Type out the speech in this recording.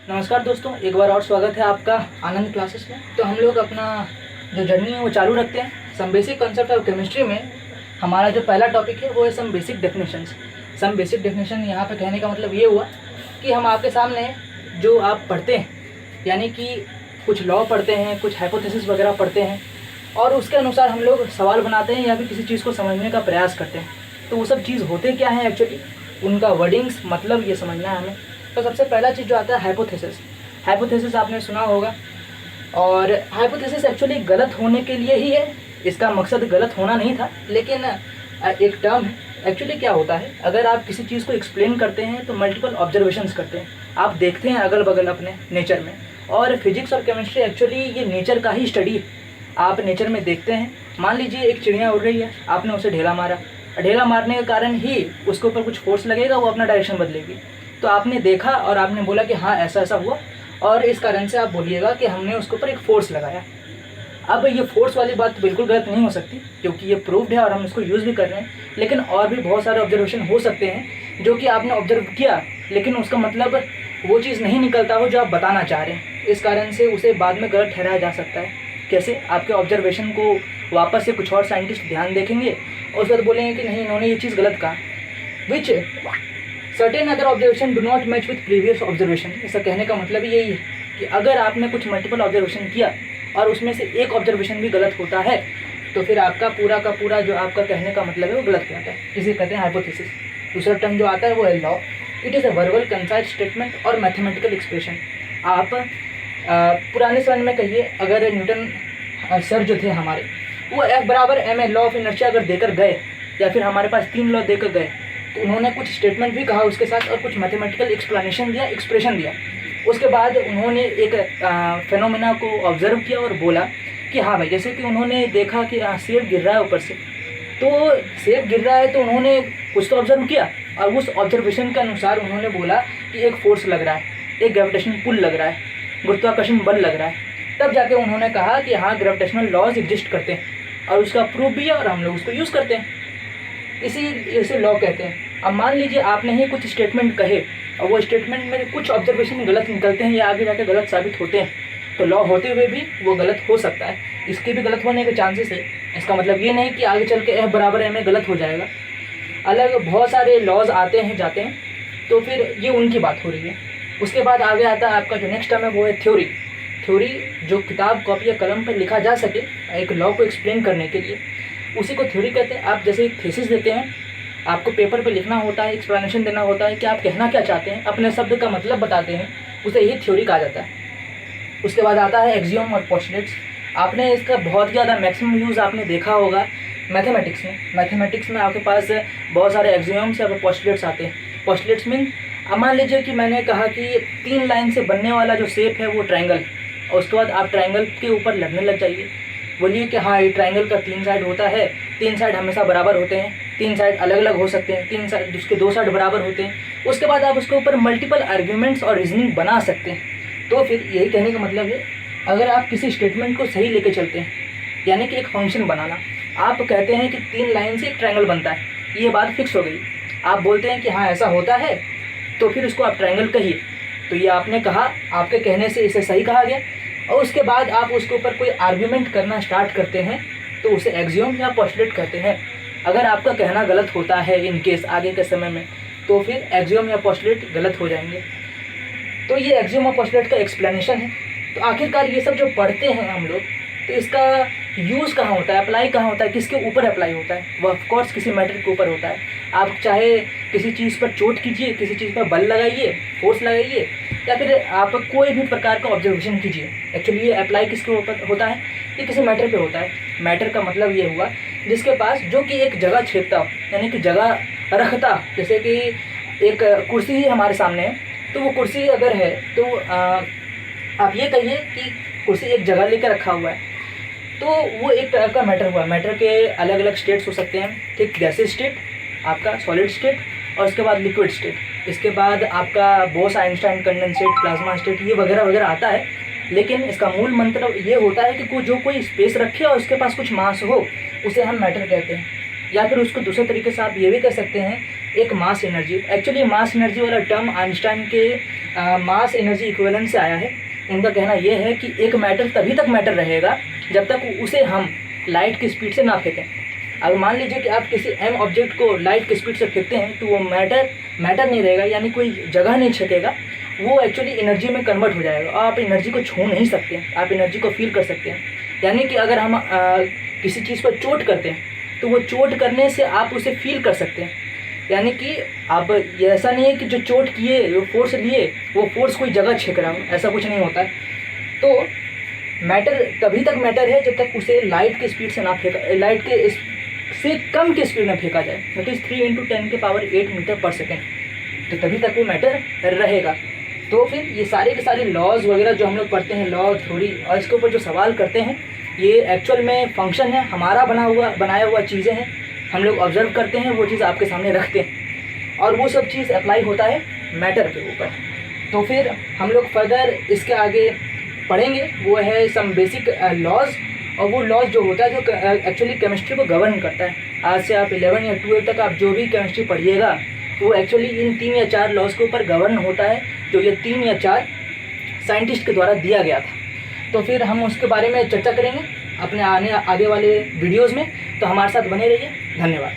नमस्कार दोस्तों, एक बार और स्वागत है आपका आनंद क्लासेस में। तो हम लोग अपना जो जर्नी है वो चालू रखते हैं। Some basic concept of chemistry में हमारा जो पहला टॉपिक है वो है some basic definitions. Some basic definition यहाँ पे कहने का मतलब ये हुआ कि हम आपके सामने जो आप पढ़ते हैं, यानी कि कुछ लॉ पढ़ते हैं, कुछ हाइपोथेसिस वगैरह पढ़ते हैं और उसके अनुसार हम लोग सवाल बनाते हैं या फिर किसी चीज़ को समझने का प्रयास करते हैं। तो वो सब चीज़ होते क्या हैं एक्चुअली, उनका वर्डिंग्स मतलब ये समझना है हमें। तो सबसे पहला चीज़ जो आता है हाइपोथेसिस। हाइपोथेसिस आपने सुना होगा, और हाइपोथेसिस एक्चुअली गलत होने के लिए ही है। इसका मकसद गलत होना नहीं था, लेकिन एक टर्म है। एक्चुअली क्या होता है, अगर आप किसी चीज़ को एक्सप्लेन करते हैं तो मल्टीपल ऑब्जर्वेशंस करते हैं, आप देखते हैं अगल बगल अपने नेचर में। और फिजिक्स और केमिस्ट्री एक्चुअली ये नेचर का ही स्टडी है। आप नेचर में देखते हैं, मान लीजिए एक चिड़िया उड़ रही है, आपने उसे ढेला मारा, ढेला मारने के कारण ही उसके ऊपर कुछ फोर्स लगेगा, वो अपना डायरेक्शन बदलेगी। तो आपने देखा और आपने बोला कि हाँ ऐसा ऐसा हुआ, और इस कारण से आप बोलिएगा कि हमने उसके ऊपर एक फ़ोर्स लगाया। अब ये फोर्स वाली बात बिल्कुल गलत नहीं हो सकती, क्योंकि ये प्रूव्ड है और हम इसको यूज़ भी कर रहे हैं। लेकिन और भी बहुत सारे ऑब्जर्वेशन हो सकते हैं जो कि आपने ऑब्जर्व किया, लेकिन उसका मतलब वो चीज़ नहीं निकलता हो जो आप बताना चाह रहे हैं। इस कारण से उसे बाद में गलत ठहराया जा सकता है। कैसे? आपके ऑब्जर्वेशन को वापस से कुछ और साइंटिस्ट ध्यान देखेंगे और उस वक्त बोलेंगे कि नहीं, इन्होंने ये चीज़ गलत कहा। Which certain other observation do not match with previous observation. इसका कहने का मतलब यही है कि अगर आपने कुछ मल्टीपल ऑब्जर्वेशन किया और उसमें से एक ऑब्जर्वेशन भी गलत होता है, तो फिर आपका पूरा का पूरा जो आपका कहने का मतलब है वो गलत हो जाता है। इसे कहते हैं हाइपोथेसिस। दूसरा टर्म जो आता है वो है law. It is a verbal concise statement और मैथमेटिकल एक्सप्रेशन। आप पुराने समय में कहिए, अगर न्यूटन सर जो थे हमारे, वो F = ma law of inertia अगर देकर गए, या फिर हमारे पास 3 लॉ देकर गए, तो उन्होंने कुछ स्टेटमेंट भी कहा उसके साथ और कुछ मैथमेटिकल एक्सप्लेनेशन दिया, एक्सप्रेशन दिया। उसके बाद उन्होंने एक फेनोमेना को ऑब्जर्व किया और बोला कि हाँ भाई, जैसे कि उन्होंने देखा कि सेब गिर रहा है ऊपर से, तो सेब गिर रहा है तो उन्होंने कुछ तो ऑब्जर्व किया, और उस ऑब्जर्वेशन के अनुसार उन्होंने बोला कि एक फोर्स लग रहा है, एक ग्रेविटेशनल पुल लग रहा है, गुरुत्वाकर्षण बल लग रहा है। तब जाके उन्होंने कहा कि हाँ, ग्रेविटेशनल लॉज एग्जिस्ट करते हैं, और उसका प्रूफ भी है और हम लोग उसको यूज़ करते हैं। इसे लॉ कहते हैं। अब मान लीजिए आपने ही कुछ स्टेटमेंट कहे और वो स्टेटमेंट में कुछ ऑब्जर्वेशन गलत निकलते हैं या आगे जाके गलत साबित होते हैं, तो लॉ होते हुए भी वो गलत हो सकता है। इसके भी गलत होने के चांसेस है। इसका मतलब ये नहीं कि आगे चल के F = ma गलत हो जाएगा। अलग बहुत सारे लॉज आते हैं जाते हैं, तो फिर ये उनकी बात हो रही है। उसके बाद आगे आता है आपका जो नेक्स्ट टर्म है वो है थ्योरी। थ्योरी जो किताब, कॉपी या कलम पर लिखा जा सके एक लॉ को एक्सप्लेन करने के लिए, उसी को थ्योरी कहते हैं। आप जैसे एक थीसिस देते हैं, आपको पेपर पे लिखना होता है, एक्सप्लेनेशन देना होता है कि आप कहना क्या चाहते हैं, अपने शब्द का मतलब बताते हैं, उसे यही थ्योरी कहा जाता है। उसके बाद आता है एक्सियम और पोस्टुलेट्स। आपने इसका बहुत ज़्यादा मैक्सिमम यूज़ आपने देखा होगा मैथमेटिक्स में। मैथमेटिक्स में आपके पास बहुत सारे एक्सियम्स या पोस्टुलेट्स आते हैं। पोस्टुलेट्स मीन, मान लीजिए कि मैंने कहा कि 3 लाइन से बनने वाला जो शेप है वो ट्रायंगल, और उसके बाद आप ट्रायंगल के ऊपर लड़ने लग जाइए, बोलिए कि हाँ, ये ट्रायंगल का 3 साइड होता है, 3 साइड हमेशा बराबर होते हैं, 3 साइड अलग अलग हो सकते हैं, 3 साइड उसके 2 साइड बराबर होते हैं। उसके बाद आप उसके ऊपर मल्टीपल आर्ग्यूमेंट्स और रीजनिंग बना सकते हैं। तो फिर यही कहने का मतलब है, अगर आप किसी स्टेटमेंट को सही लेके चलते हैं, यानी कि एक फंक्शन बनाना, आप कहते हैं कि 3 लाइन से एक ट्रायंगल बनता है, ये बात फिक्स हो गई। आप बोलते हैं कि हाँ ऐसा होता है, तो फिर उसको आप ट्रायंगल कहिए। तो ये आपने कहा, आपके कहने से इसे सही कहा गया, और उसके बाद आप उसके ऊपर कोई आर्ग्यूमेंट करना स्टार्ट करते हैं, तो उसे एक्सियम या पोस्टुलेट कहते हैं। अगर आपका कहना गलत होता है इन केस आगे के समय में, तो फिर एक्सियम या पोस्टुलेट गलत हो जाएंगे। तो ये एक्सियम और पोस्टुलेट का एक्सप्लेनेशन है। तो आखिरकार ये सब जो पढ़ते हैं हम लोग, तो इसका यूज़ कहाँ होता है, अप्लाई कहाँ होता है, किसके ऊपर अप्लाई होता है? वो ऑफकोर्स किसी मैटर के ऊपर होता है। आप चाहे किसी चीज़ पर चोट कीजिए, किसी चीज़ पर बल लगाइए, फोर्स लगाइए, या फिर आप कोई भी प्रकार का ऑब्जर्वेशन कीजिए, एक्चुअली ये अप्लाई किसके ऊपर होता है? ये किसी मैटर पे होता है। मैटर का मतलब ये हुआ जिसके पास, जो कि एक जगह छेदता हो, यानी कि जगह रखता। जैसे कि एक कुर्सी ही हमारे सामने है, तो वो कुर्सी अगर है तो आप ये कहिए कि कुर्सी एक जगह लेकर रखा हुआ है, तो वो एक तरह का मैटर हुआ। मैटर के अलग अलग स्टेट्स हो सकते हैं, ठीक, गैसेस स्टेट, आपका सॉलिड स्टेट, और उसके बाद लिक्विड स्टेट। इसके बाद आपका Bose Einstein condensate, plasma state, ये वगैरह वगैरह आता है। लेकिन इसका मूल मंत्र ये होता है कि जो कोई स्पेस रखे और उसके पास कुछ मास हो, उसे हम मैटर कहते हैं। या फिर उसको दूसरे तरीके से आप ये भी कह सकते हैं एक mass energy. Actually mass energy वाला टर्म आइंस्टाइन के मास एनर्जी इक्विवेलेंस से आया है। उनका कहना यह है कि एक मैटर तभी तक मैटर रहेगा जब तक उसे हम लाइट की स्पीड से ना फेंकें। अगर मान लीजिए कि आप किसी एम ऑब्जेक्ट को लाइट की स्पीड से फेंकते हैं तो वो मैटर नहीं रहेगा, यानी कोई जगह नहीं छकेगा, वो एक्चुअली एनर्जी में कन्वर्ट हो जाएगा और आप एनर्जी को छू नहीं सकते, आप एनर्जी को फील कर सकते हैं। यानी कि अगर हम किसी चीज़ पर चोट करते हैं तो वो चोट करने से आप उसे फील कर सकते हैं। यानी कि आप ये ऐसा नहीं है कि जो चोट किए, जो फोर्स लिए, वो फोर्स कोई जगह छेक रहा हो, ऐसा कुछ नहीं होता है। तो मैटर तभी तक मैटर है जब तक उसे लाइट की स्पीड से ना फेंका, लाइट के से कम की स्पीड में फेंका जाए, दैट इज़ 3 × 10⁸ मीटर पर सेकेंड, तो तभी तक वो मैटर रहेगा। तो फिर ये सारे के सारे लॉज वगैरह जो हम लोग पढ़ते हैं, लॉ थ्योरी, और इसके ऊपर जो सवाल करते हैं, ये एक्चुअल में फंक्शन है, हमारा बनाया हुआ चीज़ें हैं, हम लोग ऑब्जर्व करते हैं, वो चीज़ आपके सामने रखते हैं और वो सब चीज़ अप्लाई होता है मैटर के ऊपर। तो फिर हम लोग फर्दर इसके आगे पढ़ेंगे, वो है सम बेसिक लॉज, और वो लॉज जो होता है जो एक्चुअली केमिस्ट्री को गवर्न करता है। आज से आप 11 या 12 तक आप जो भी केमिस्ट्री पढ़िएगा वो एक्चुअली इन 3 या 4 लॉज के ऊपर गवर्न होता है, जो ये 3 या 4 साइंटिस्ट के द्वारा दिया गया था। तो फिर हम उसके बारे में चर्चा करेंगे अपने आगे वाले वीडियोज़ में, तो हमारे साथ बने रहिए। धन्यवाद।